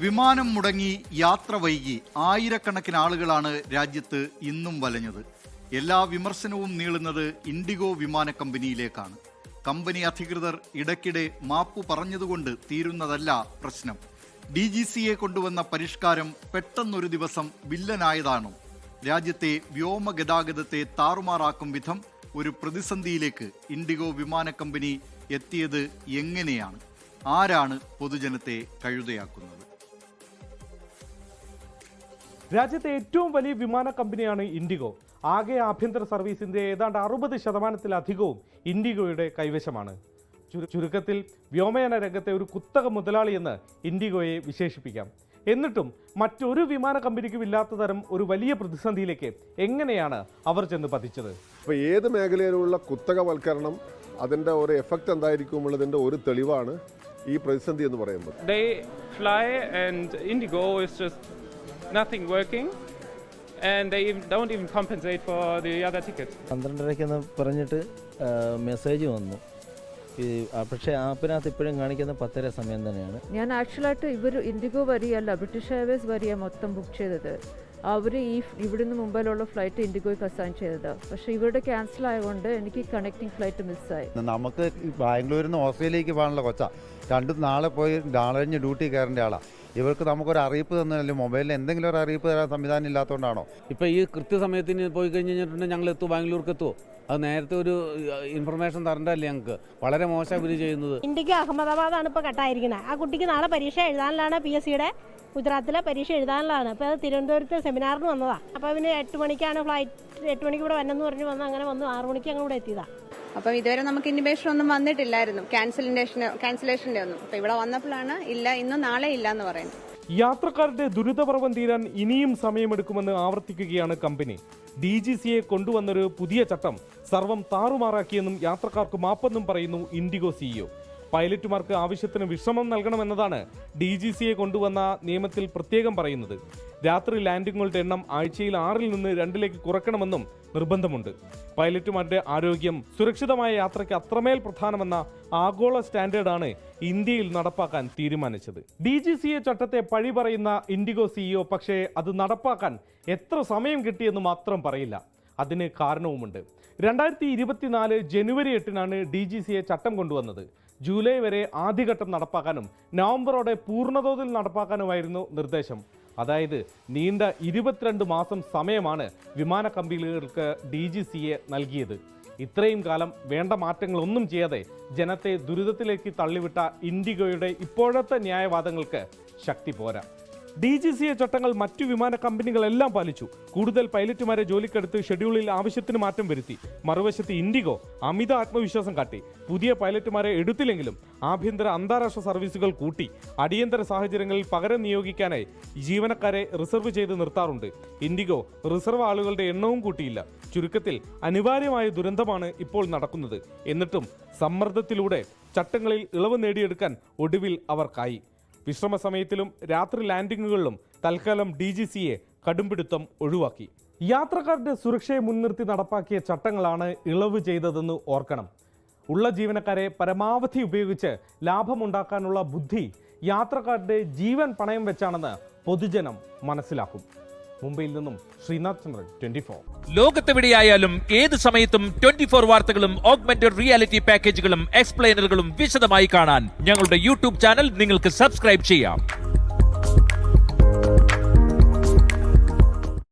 വിമാനം മുടങ്ങി യാത്ര വൈകി ആയിരക്കണക്കിന് ആളുകളാണ് രാജ്യത്ത് ഇന്നും വലഞ്ഞത്. എല്ലാ വിമർശനവും നീളുന്നത് ഇൻഡിഗോ വിമാന കമ്പനിയിലേക്കാണ്. കമ്പനി അധികൃതർ ഇടയ്ക്കിടെ മാപ്പു പറഞ്ഞതുകൊണ്ട് തീരുന്നതല്ല പ്രശ്നം. DGCA കൊണ്ടുവന്ന പരിഷ്കാരം പെട്ടെന്നൊരു ദിവസം വില്ലനായതാണോ? രാജ്യത്തെ വ്യോമഗതാഗതത്തെ താറുമാറാക്കും വിധം ഒരു പ്രതിസന്ധിയിലേക്ക് ഇൻഡിഗോ വിമാന കമ്പനി എത്തിയത് എങ്ങനെയാണ്? ആരാണ് പൊതുജനത്തെ കഴുതയാക്കുന്നത്? രാജ്യത്തെ ഏറ്റവും വലിയ വിമാന കമ്പനിയാണ് ഇൻഡിഗോ. ആകെ ആഭ്യന്തര സർവീസിന്റെ ഏതാണ്ട് 60% ഇൻഡിഗോയുടെ കൈവശമാണ്. ചുരുക്കത്തിൽ വ്യോമയാന രംഗത്തെ ഒരു കുത്തക മുതലാളി എന്ന് ഇൻഡിഗോയെ വിശേഷിപ്പിക്കാം. എന്നിട്ടും മറ്റൊരു വിമാന കമ്പനിക്കും ഇല്ലാത്ത തരം ഒരു വലിയ പ്രതിസന്ധിയിലേക്ക് എങ്ങനെയാണ് അവർ ചെന്ന് പതിച്ചത്? അപ്പോൾ ഏത് മേഖലയിലുള്ള കുത്തകവൽക്കരണം അതിൻ്റെ ഒരു എഫക്റ്റ് എന്തായിരിക്കും എന്നുള്ളതിൻ്റെ ഒരു തെളിവാണ് ഈ പ്രതിസന്ധി എന്ന് പറയുമ്പോൾ. They fly and Indigo is just nothing working and they don't even compensate for the other tickets. 12:30 പറഞ്ഞിട്ട് മെസ്സേജ് വന്നു. പക്ഷേ ആപ്പിനകത്ത് ഇപ്പോഴും കാണിക്കുന്ന 10:30 സമയം തന്നെയാണ്. ഞാൻ ആക്ച്വലായിട്ട് ഇൻഡിഗോ വരിയല്ല, ബ്രിട്ടീഷ് എയർവേസ് വരിയാണ് മൊത്തം ബുക്ക് ചെയ്തത്. അവർ ഇവിടുന്ന് മുംബൈയിലുള്ള ഫ്ലൈറ്റ് ഇൻഡിഗോയ്ക്ക് അസൈൻ ചെയ്തത്. പക്ഷേ ഇവരുടെ ക്യാൻസൽ ആയതുകൊണ്ട് എനിക്ക് കണക്റ്റിംഗ് ഫ്ലൈറ്റ് മിസ്സായി. നമുക്ക് ബാംഗ്ലൂരിൽ നിന്ന് ഓസ്ട്രേലിയക്ക് പോകാനുള്ള കൊച്ചാ. നാളെ പോയി നാളെ കഴിഞ്ഞ് ഡ്യൂട്ടി കയറേണ്ട ആളാണ്. ഇവർക്ക് നമുക്കൊരു അറിയിപ്പ് തന്നല്ലേ, മൊബൈലിൽ എന്തെങ്കിലും ഒരു അറിയിപ്പ് തരാൻ സംവിധാനം ഇല്ലാത്തതുകൊണ്ടാണോ? ഇപ്പോൾ ഈ കൃത്യസമയത്തിന് പോയി കഴിഞ്ഞിട്ടുണ്ടെങ്കിൽ ഞങ്ങൾ ബാംഗ്ലൂർക്ക് എത്തുമോ? അത് നേരത്തെ ഒരു ഇൻഫർമേഷൻ തരണ്ടല്ലേ ഞങ്ങൾക്ക്. വളരെ മോശം ഇവർ ചെയ്യുന്നത്. ഇൻഡിഗോ അഹമ്മദാബാദാണ് ഇപ്പോൾ കട്ടായിരിക്കുന്നത്. ആ കുട്ടിക്ക് നാളെ പരീക്ഷ എഴുതാനുള്ളതാണ്, PSCയുടെ ഗുജറാത്തിലെ പരീക്ഷ എഴുതാനുള്ളതാണ്. അപ്പോൾ അത് തിരുവനന്തപുരത്ത് സെമിനാറിന് വന്നതാണ്. അപ്പോൾ അവന് 8 മണിക്കാണ് ഫ്ലൈറ്റ്, 8 മണിക്ക് ഇവിടെ വന്നെന്ന് പറഞ്ഞ് വന്ന് അങ്ങനെ വന്നു 6 മണിക്ക് ഞങ്ങൾ ഇവിടെ എത്തിയതാണ്. അപ്പം ഇതുവരെ നമുക്ക് ഇൻഡിമേഷൻ ഒന്നും വന്നിട്ടില്ലായിരുന്നു, ക്യാൻസലേഷൻ്റെ ഒന്നും. അപ്പം ഇവിടെ വന്നപ്പോഴാണ് ഇല്ല, ഇന്നും നാളെ ഇല്ല എന്ന് പറയുന്നത്. യാത്രക്കാരുടെ ദുരിതപർവം തീരാൻ ഇനിയും സമയമെടുക്കുമെന്ന് ആവർത്തിക്കുകയാണ് കമ്പനി. DGCA കൊണ്ടുവന്നൊരു പുതിയ ചട്ടം സർവം താറുമാറാക്കിയെന്നും യാത്രക്കാർക്ക് മാപ്പെന്നും പറയുന്നു ഇൻഡിഗോ CEO. പൈലറ്റുമാർക്ക് ആവശ്യത്തിന് വിശ്രമം നൽകണമെന്നതാണ് DGCA കൊണ്ടുവന്ന നിയമത്തിൽ പ്രത്യേകം പറയുന്നത്. രാത്രി ലാൻഡിങ്ങുകളുടെ എണ്ണം ആഴ്ചയിൽ 6 നിന്ന് 2 കുറയ്ക്കണമെന്നും നിർബന്ധമുണ്ട്. പൈലറ്റുമാരുടെ ആരോഗ്യം, സുരക്ഷിതമായ യാത്രയ്ക്ക് അത്രമേൽ പ്രധാനമെന്ന ആഗോള സ്റ്റാൻഡേർഡാണ് ഇന്ത്യയിൽ നടപ്പാക്കാൻ തീരുമാനിച്ചത്. DGCA ചട്ടത്തെ പഴി പറയുന്ന ഇൻഡിഗോ CEO പക്ഷേ അത് നടപ്പാക്കാൻ എത്ര സമയം കിട്ടിയെന്ന് മാത്രം പറയില്ല. അതിന് കാരണവുമുണ്ട്. 2024 ജനുവരി 8 DGCA ചട്ടം കൊണ്ടുവന്നത്. ജൂലൈ വരെ ആദ്യഘട്ടം നടപ്പാക്കാനും നവംബറോടെ പൂർണ്ണതോതിൽ നടപ്പാക്കാനുമായിരുന്നു നിർദ്ദേശം. അതായത് നീണ്ട 22 മാസം സമയമാണ് വിമാന കമ്പനികൾക്ക് DGCA നൽകിയത്. ഇത്രയും കാലം വേണ്ട മാറ്റങ്ങളൊന്നും ചെയ്യാതെ ജനത്തെ ദുരിതത്തിലേക്ക് തള്ളിവിട്ട ഇൻഡിഗോയുടെ ഇപ്പോഴത്തെ ന്യായവാദങ്ങൾക്ക് ശക്തി പോരാ. DGCA ചട്ടങ്ങൾ മറ്റു വിമാന കമ്പനികളെല്ലാം പാലിച്ചു. കൂടുതൽ പൈലറ്റുമാരെ ജോലിക്കെടുത്ത് ഷെഡ്യൂളിൽ ആവശ്യത്തിന് മാറ്റം വരുത്തി. മറുവശത്ത് ഇൻഡിഗോ അമിത ആത്മവിശ്വാസം കാട്ടി. പുതിയ പൈലറ്റുമാരെ എടുത്തില്ലെങ്കിലും ആഭ്യന്തര അന്താരാഷ്ട്ര സർവീസുകൾ കൂട്ടി. അടിയന്തര സാഹചര്യങ്ങളിൽ പകരം നിയോഗിക്കാനായി ജീവനക്കാരെ റിസർവ് ചെയ്ത് നിർത്താറുണ്ട്. ഇൻഡിഗോ റിസർവ് ആളുകളുടെ എണ്ണവും കൂട്ടിയില്ല. ചുരുക്കത്തിൽ അനിവാര്യമായ ദുരന്തമാണ് ഇപ്പോൾ നടക്കുന്നത്. എന്നിട്ടും സമ്മർദ്ദത്തിലൂടെ ചട്ടങ്ങളിൽ ഇളവ് നേടിയെടുക്കാൻ ഒടുവിൽ അവർക്കായി. വിശ്രമ സമയത്തിലും രാത്രി ലാൻഡിങ്ങുകളിലും തൽക്കാലം DGCA കടുംപിടുത്തം ഒഴിവാക്കി. യാത്രക്കാരുടെ സുരക്ഷയെ മുൻനിർത്തി നടപ്പാക്കിയ ചട്ടങ്ങളാണ് ഇളവ് ചെയ്തതെന്ന് ഓർക്കണം. ഉള്ള ജീവനക്കാരെ പരമാവധി ഉപയോഗിച്ച് ലാഭമുണ്ടാക്കാനുള്ള ബുദ്ധി യാത്രക്കാരുടെ ജീവൻ പണയം വെച്ചാണെന്ന് പൊതുജനം മനസ്സിലാക്കും. മുംബൈയിൽ നിന്നും ശ്രീനാഥ് ചന്ദ്രൻ, 24. ലോകത്തെവിടെയായാലും ഏത് സമയത്തും 24 വാർത്തകളും ഓഗ്മെന്റഡ് റിയാലിറ്റി പാക്കേജുകളും എക്സ്പ്ലെയിനറുകളും വിശദമായി കാണാൻ ഞങ്ങളുടെ YouTube ചാനൽ നിങ്ങൾക്ക് സബ്സ്ക്രൈബ് ചെയ്യാം.